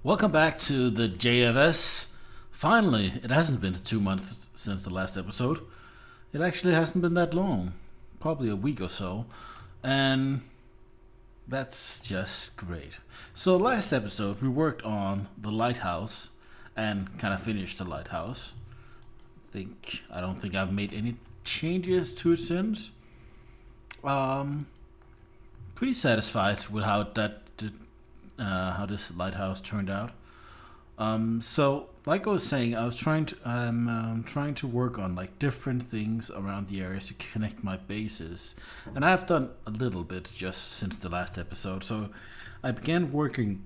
Welcome back to the JFS. Finally, it hasn't been 2 months since the last episode. It actually hasn't been that long, probably a week or so, and that's just great. So last episode we worked on the lighthouse and kind of finished the lighthouse. I don't think I've made any changes to it since. Pretty satisfied with how this lighthouse turned out. So like I was saying, I'm trying to work on like different things around the areas to connect my bases, and I've done a little bit just since the last episode. So I began working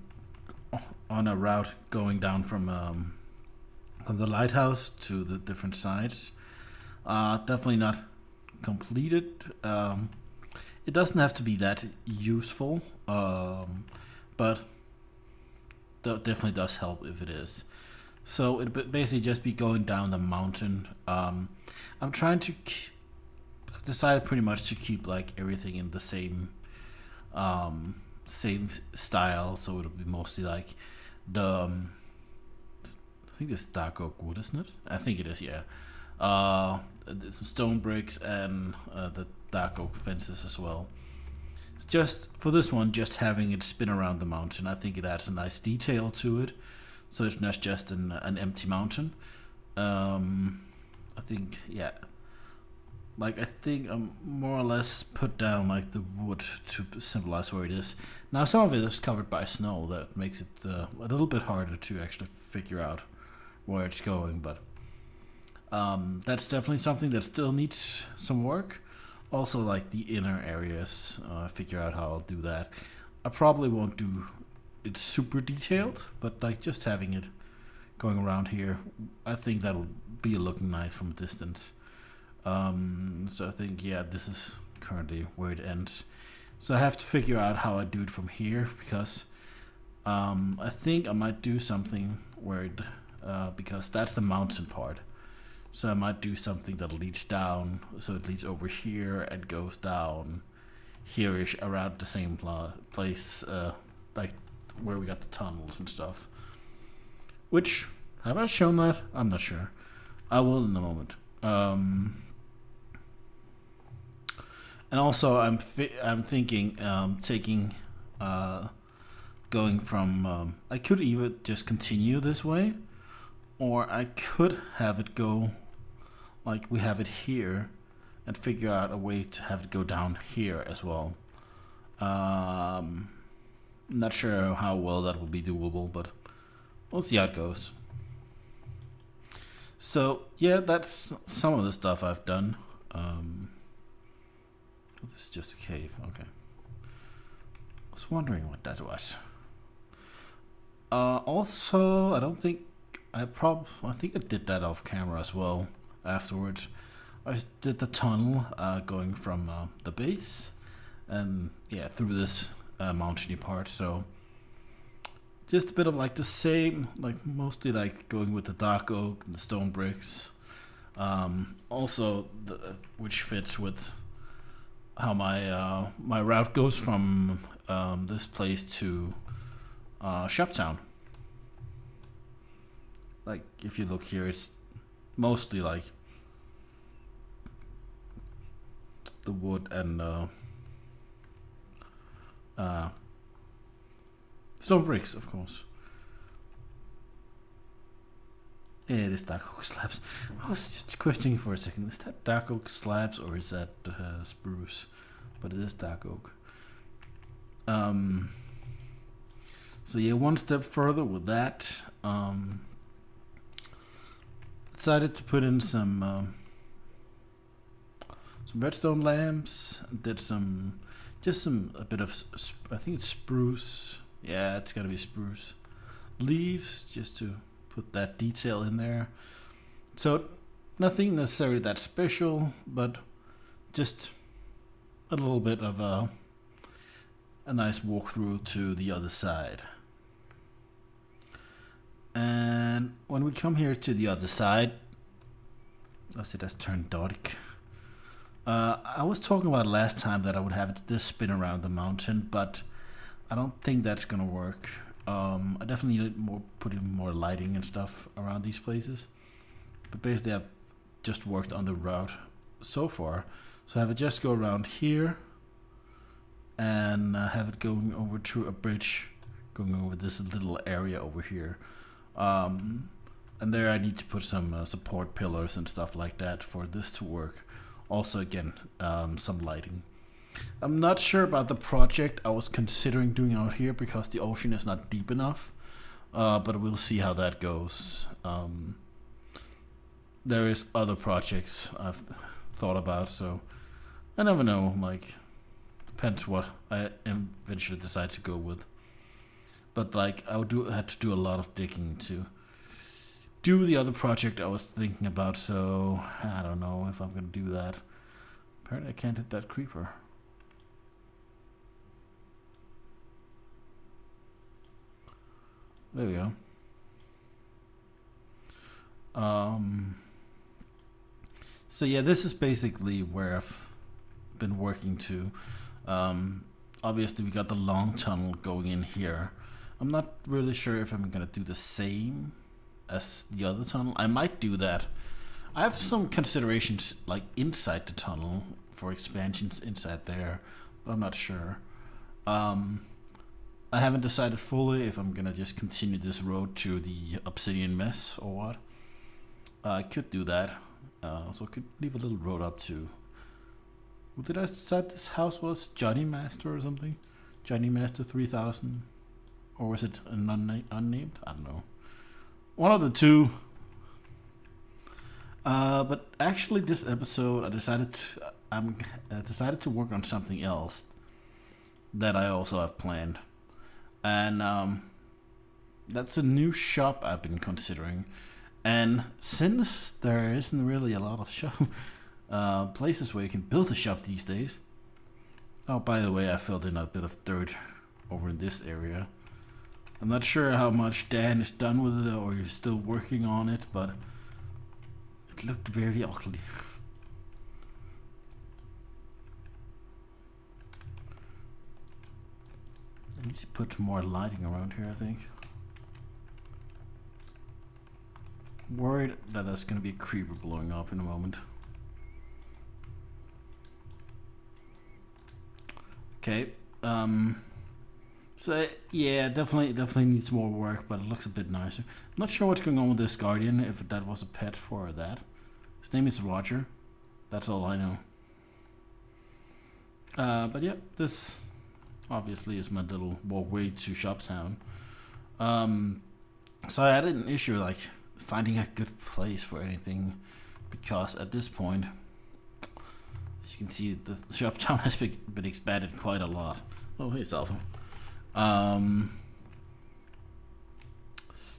on a route going down from the lighthouse to the different sides. Definitely not completed. It doesn't have to be that useful, but definitely does help if it is. So it basically just be going down the mountain. I'm trying to I've decided pretty much to keep like everything in the same style, so it'll be mostly like the I think it's dark oak wood, isn't it? I think it is, yeah. Some stone bricks and the dark oak fences as well. Just for this one, just having it spin around the mountain, I think it adds a nice detail to it, so it's not just an empty mountain. I think, yeah, like I think I'm more or less put down like the wood to symbolize where it is. Now some of it is covered by snow, that makes it a little bit harder to actually figure out where it's going, but that's definitely something that still needs some work. Also, like the inner areas, figure out how I'll do that. I probably won't do it super detailed, but like just having it going around here, I think that'll be looking nice from a distance. So I think, yeah, this is currently where it ends. So I have to figure out how I do it from here, because I think I might do something where it, because that's the mountain part. So I might do something that leads down, so it leads over here and goes down here-ish around the same place, like where we got the tunnels and stuff. Which, have I shown that? I'm not sure. I will in a moment. And also I'm thinking taking going from I could either just continue this way, or I could have it go like we have it here and figure out a way to have it go down here as well. Not sure how well that will be doable, but we'll see how it goes. So yeah, that's some of the stuff I've done. This is just a cave, okay. I was wondering what that was. Also, I don't think I think I did that off camera as well. Afterwards, I did the tunnel going from the base and yeah through this mountainy part. So just a bit of like the same, like mostly like going with the dark oak and the stone bricks. Also, which fits with how my my route goes from this place to Shoptown. Like if you look here, it's mostly like the wood and stone bricks, of course. Yeah, it is dark oak slabs. I was just questioning for a second, is that dark oak slabs or is that spruce? But it is dark oak. So yeah, one step further with that. Decided to put in some redstone lamps. Did a bit of I think it's spruce. Yeah, it's gotta be spruce leaves, just to put that detail in there. So nothing necessarily that special, but just a little bit of a nice walkthrough to the other side. And when we come here to the other side, I see that's turned dark. I was talking about last time that I would have this spin around the mountain, but I don't think that's gonna work. I definitely need more, putting more lighting and stuff around these places. But basically I've just worked on the route so far. So I have it just go around here and have it going over to a bridge, going over this little area over here. And there I need to put some support pillars and stuff like that for this to work. Also again, some lighting. I'm not sure about the project I was considering doing out here because the ocean is not deep enough, but we'll see how that goes. There is other projects I've thought about, so I never know, like, depends what I eventually decide to go with. But like, I had to do a lot of digging to do the other project I was thinking about, so I don't know if I'm gonna do that. Apparently I can't hit that creeper. There we go. So yeah, this is basically where I've been working to. Obviously we got the long tunnel going in here. I'm not really sure if I'm gonna do the same as the other tunnel. I might do that. I have some considerations like inside the tunnel for expansions inside there, but I'm not sure. I haven't decided fully if I'm gonna just continue this road to the obsidian mess or what. I could do that. So I could leave a little road up to. What did I decide this house was? Johnny Master or something? Johnny Master 3000? Or was it an unnamed? I don't know. One of the two. But actually this episode I decided to work on something else that I also have planned. And that's a new shop I've been considering. And since there isn't really a lot of shop places where you can build a shop these days. Oh, by the way, I filled in a bit of dirt over in this area. I'm not sure how much Dan is done with it or he's still working on it, but it looked very ugly. I need to put more lighting around here, I think. Worried that there's gonna be a creeper blowing up in a moment. Okay, so yeah, definitely needs more work, but it looks a bit nicer. I'm not sure what's going on with this guardian, if that was a pet for that. His name is Roger. That's all I know. But yeah, this obviously is my little walkway to Shoptown. So I had an issue like finding a good place for anything, because at this point, as you can see, the Shoptown has been expanded quite a lot. Oh, hey, Salvo.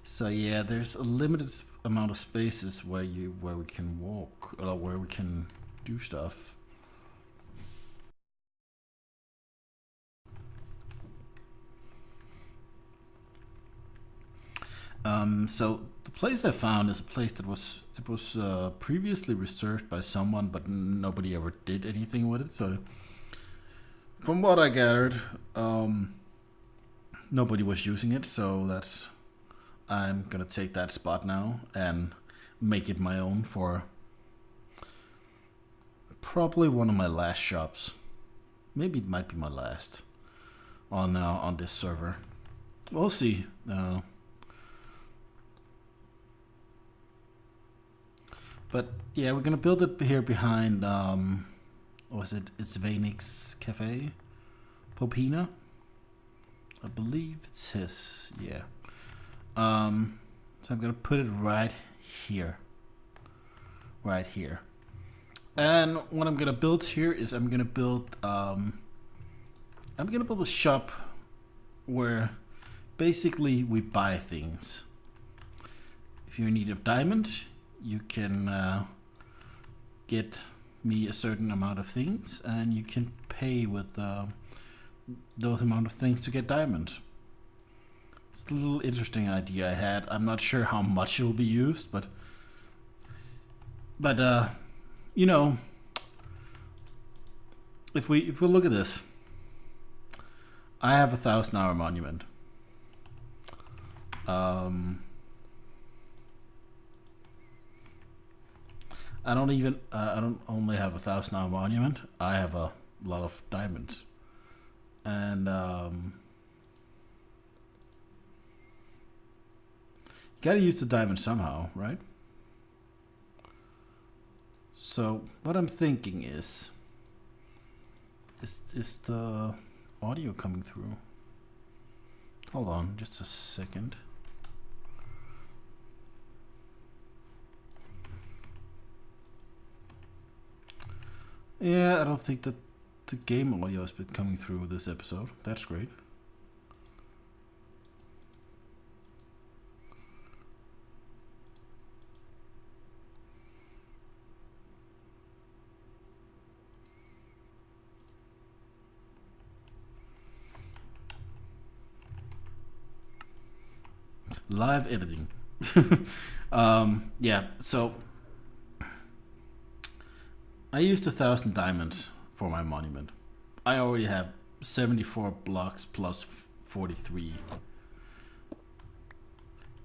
So yeah, there's a limited amount of spaces where we can walk or where we can do stuff. So the place I found is a place that was previously researched by someone, but nobody ever did anything with it. So from what I gathered, nobody was using it. So I'm gonna take that spot now and make it my own for probably one of my last shops. Maybe it might be my last on this server. We'll see. But yeah, we're gonna build it here behind, was it? It's Vanix Cafe, Popina. I believe it's his. Yeah. So I'm gonna put it right here. Right here. And what I'm gonna build here is I'm gonna build a shop where basically we buy things. If you're in need of diamonds, you can get me a certain amount of things, and you can pay with those amount of things to get diamonds. It's a little interesting idea I had. I'm not sure how much it will be used, but you know, if we look at this, I have a 1,000-hour monument. I don't even I don't only have 1,000 hour monument. I have a lot of diamonds, and gotta use the diamond somehow, right? So what I'm thinking is the audio coming through? Hold on, just a second. Yeah, I don't think that the game audio has been coming through this episode. That's great. Live editing. Yeah, so I used 1,000 diamonds for my monument. I already have 74 blocks plus 43.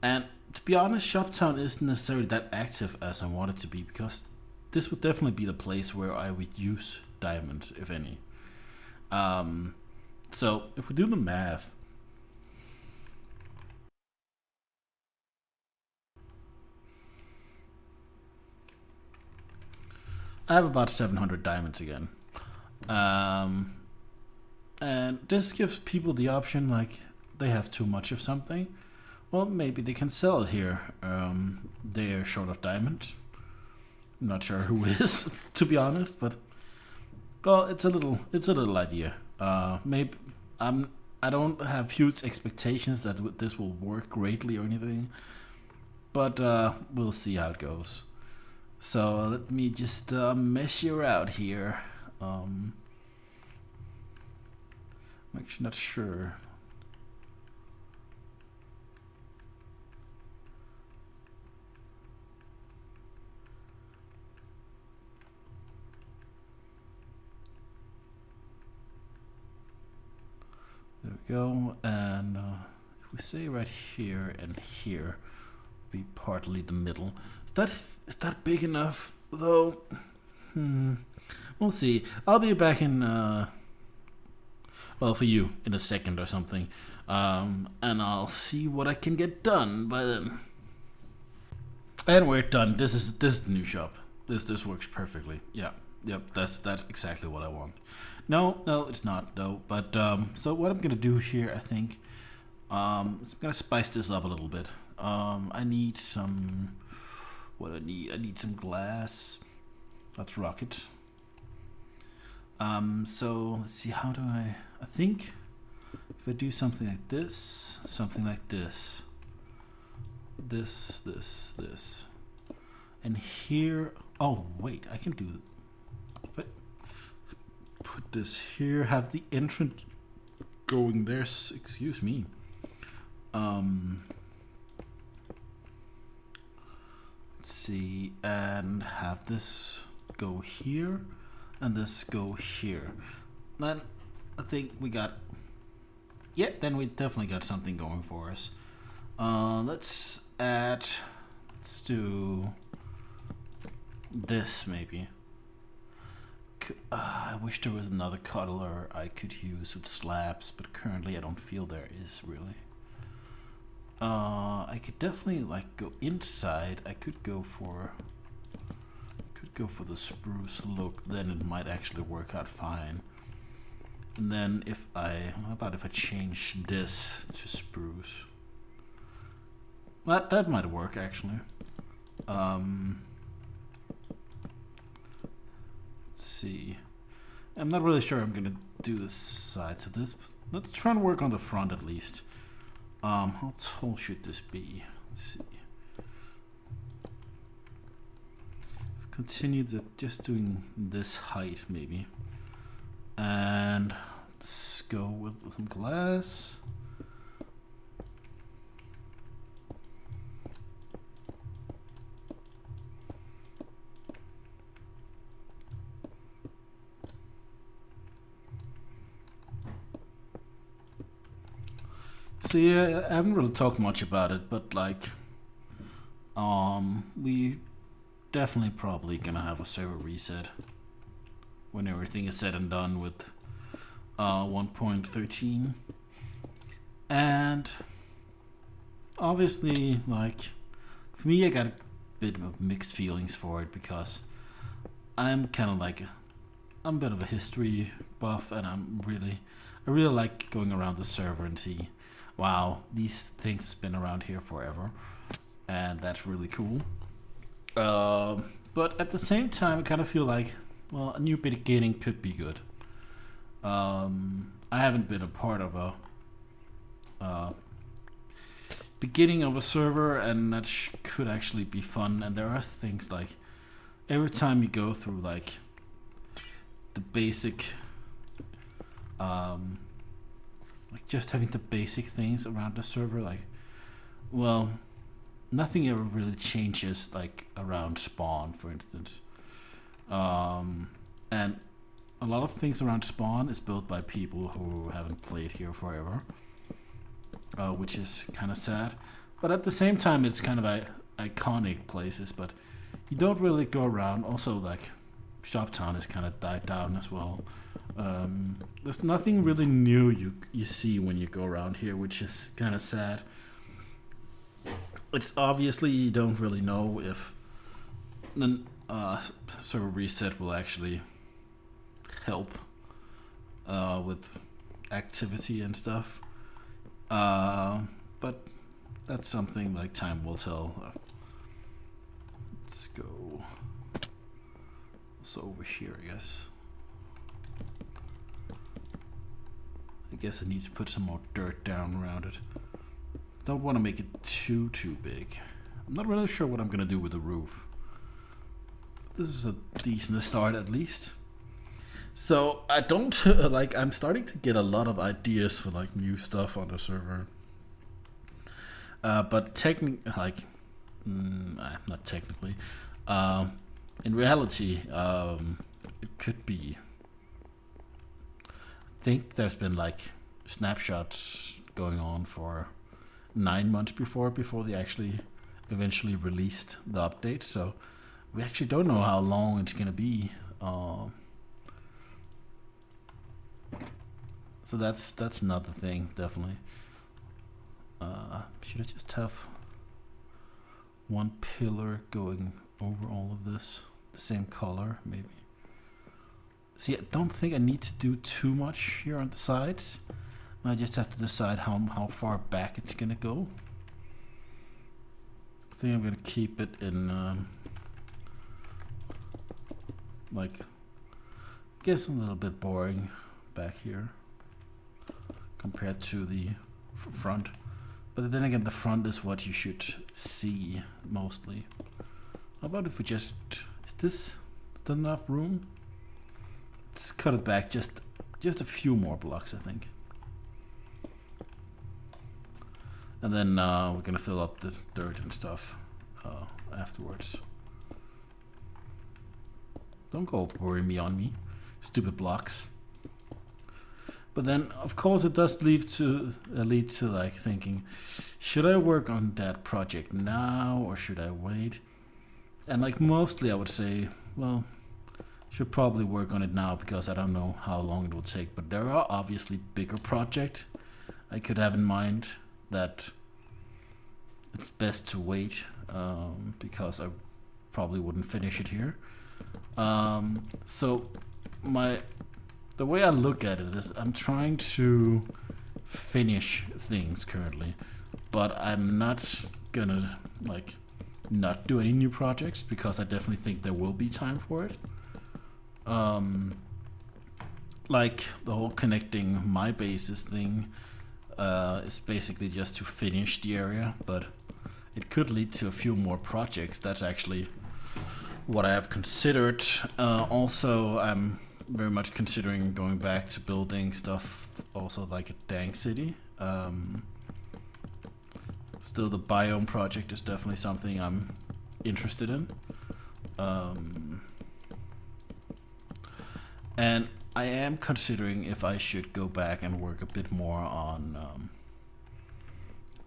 And to be honest, Shoptown isn't necessarily that active as I want it to be, because this would definitely be the place where I would use diamonds, if any. So if we do the math, I have about 700 diamonds again. And this gives people the option, like, they have too much of something. Well, maybe they can sell it here. They're short of diamonds. I'm not sure who is, to be honest, but well, it's a little idea. Maybe I don't have huge expectations that this will work greatly or anything, but we'll see how it goes. So let me just measure out here. I'm actually not sure. There we go, and if we say right here and here, be partly the middle. Is that big enough though? We'll see. I'll be back in well, for you in a second or something, and I'll see what I can get done by then. And we're done. This is the new shop. This works perfectly. Yeah. Yep, that's exactly what I want. No, it's not though. But so what I'm gonna do here, I think, I'm gonna spice this up a little bit. I need some. What I need some glass. Let's rock it. So let's see. How do I think if I do something like this, this, and here. Oh wait, I can do. If I put this here, have the entrance going there. Excuse me. Let's see, and have this go here, and this go here. Then I think we got. Yeah, then we definitely got something going for us. Let's do this maybe. I wish there was another color I could use with slabs, but currently I don't feel there is really. I could definitely like go inside. I could go for the spruce look. Then it might actually work out fine. And then how about if I change this to spruce? That might work actually. Let's see. I'm not really sure I'm gonna do the sides of this. Let's try and work on the front at least. How tall should this be? Let's see. Continue just doing this height maybe. And let's go with some glass. So yeah, I haven't really talked much about it, but like, we definitely probably gonna have a server reset when everything is said and done with 1.13. And obviously, like, for me, I got a bit of mixed feelings for it because I'm kind of like, I'm a bit of a history buff, and I really like going around the server and see, wow, these things has been around here forever, and that's really cool. But at the same time, I kind of feel like, well, a new beginning could be good. I haven't been a part of a beginning of a server, and that could actually be fun. And there are things like, every time you go through like the basic, like just having the basic things around the server, like, well, nothing ever really changes like around spawn, for instance. And a lot of things around spawn is built by people who haven't played here forever, which is kind of sad. But at the same time, it's kind of iconic places, but you don't really go around. Also, like, Shoptown has kind of died down as well. There's nothing really new you see when you go around here, which is kind of sad. It's obviously, you don't really know if the server reset will actually help with activity and stuff, but that's something like time will tell. Let's go also over here, I guess. I need to put some more dirt down around it. Don't want to make it too big. I'm not really sure what I'm gonna do with the roof. This is a decent start, at least. So I don't like, I'm starting to get a lot of ideas for like new stuff on the server. But not technically. In reality, it could be. I think there's been like snapshots going on for 9 months before they actually eventually released the update. So we actually don't know how long it's gonna be. So that's another thing, definitely. Should I just have one pillar going over all of this, the same color, maybe? See, I don't think I need to do too much here on the sides. I just have to decide how far back it's gonna go. I think I'm gonna keep it in like, I guess a little bit boring back here compared to the front. But then again, the front is what you should see mostly. How about if we just, is there enough room? Let's cut it back just a few more blocks, I think. And then we're gonna fill up the dirt and stuff afterwards. Don't go worry me on me, stupid blocks. But then, of course, it does lead to like thinking, should I work on that project now or should I wait? And like, mostly I would say, well, should probably work on it now because I don't know how long it will take. But there are obviously bigger projects I could have in mind that it's best to wait, because I probably wouldn't finish it here. So the way I look at it is, I'm trying to finish things currently, but I'm not gonna like not do any new projects because I definitely think there will be time for it. Like the whole connecting my bases thing is basically just to finish the area, but it could lead to a few more projects. That's actually what I have considered. Also, I'm very much considering going back to building stuff also like a Dank City. Still, the biome project is definitely something I'm interested in. And I am considering if I should go back and work a bit more on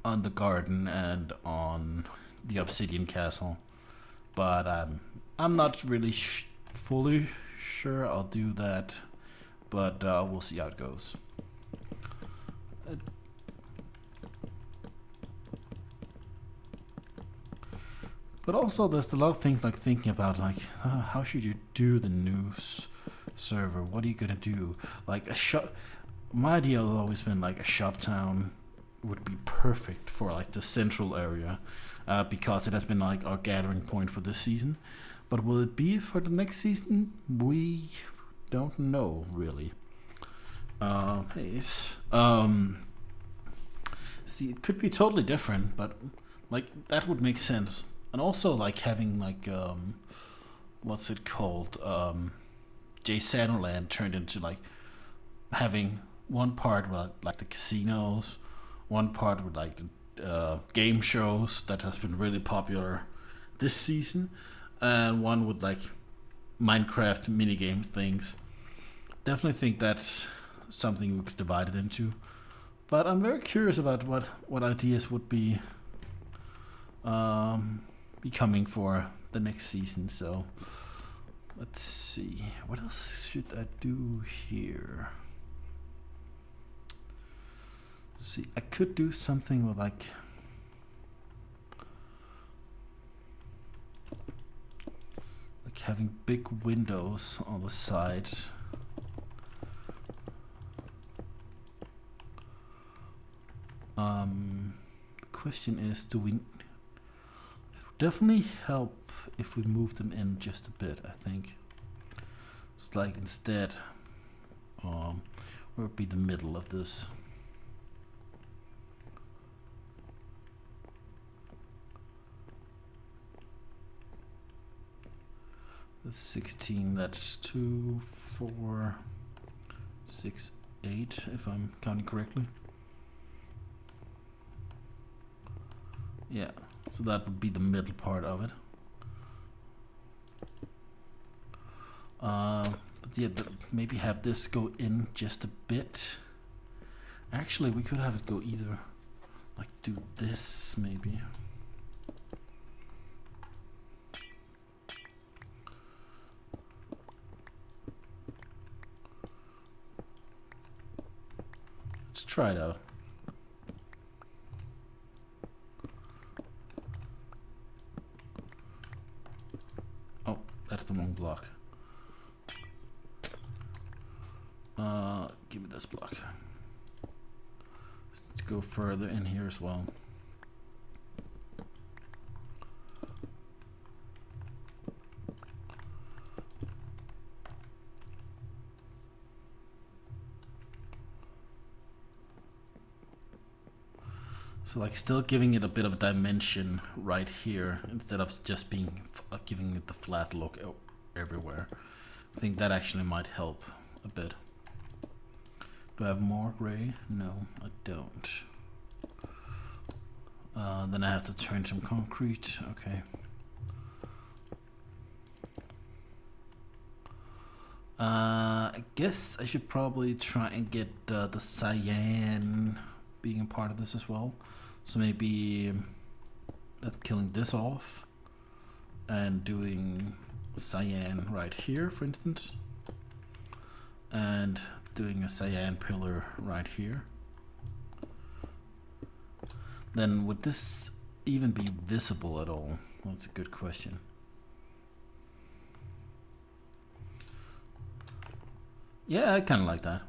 on the garden and on the obsidian castle, but I'm not really fully sure I'll do that, but we'll see how it goes. But also there's a lot of things like thinking about, like how should you do the news server? What are you gonna do? Like a shop. My idea has always been like a shop town would be perfect for like the central area, because it has been like our gathering point for this season. But will it be for the next season? We don't know really. See, it could be totally different, but like that would make sense. And also like having like what's it called, Jsano land turned into like having one part with like the casinos, one part with like the game shows that has been really popular this season, and one with like Minecraft minigame things. Definitely think that's something we could divide it into. But I'm very curious about what ideas would be coming for the next season. So let's see, what else should I do here? See, I could do something with like having big windows on the sides. The question is, do we? It would definitely help if we move them in just a bit. I think it's like instead, where would be the middle of this? That's 16. That's 2, 4, 6, 8. If I'm counting correctly. Yeah, so that would be the middle part of it. But yeah, maybe have this go in just a bit. Actually, we could have it go either, like do this maybe. Let's try it out. That's the wrong block. Give me this block. Let's go further in here as well. So like still giving it a bit of a dimension right here instead of just being giving it the flat look everywhere. I think that actually might help a bit. Do I have more gray? No, I don't. Then I have to turn some concrete. Okay. I guess I should probably try and get the cyan being a part of this as well. So maybe that's killing this off and doing cyan right here, for instance, and doing a cyan pillar right here. Then would this even be visible at all? That's a good question. Yeah, I kind of like that.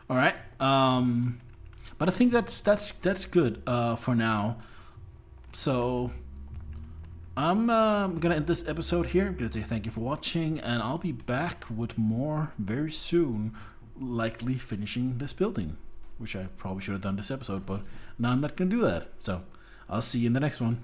All right. But I think that's good for now. So I'm gonna end this episode here. I'm gonna say thank you for watching, and I'll be back with more very soon, likely finishing this building, which I probably should have done this episode, but now I'm not gonna do that. So I'll see you in the next one.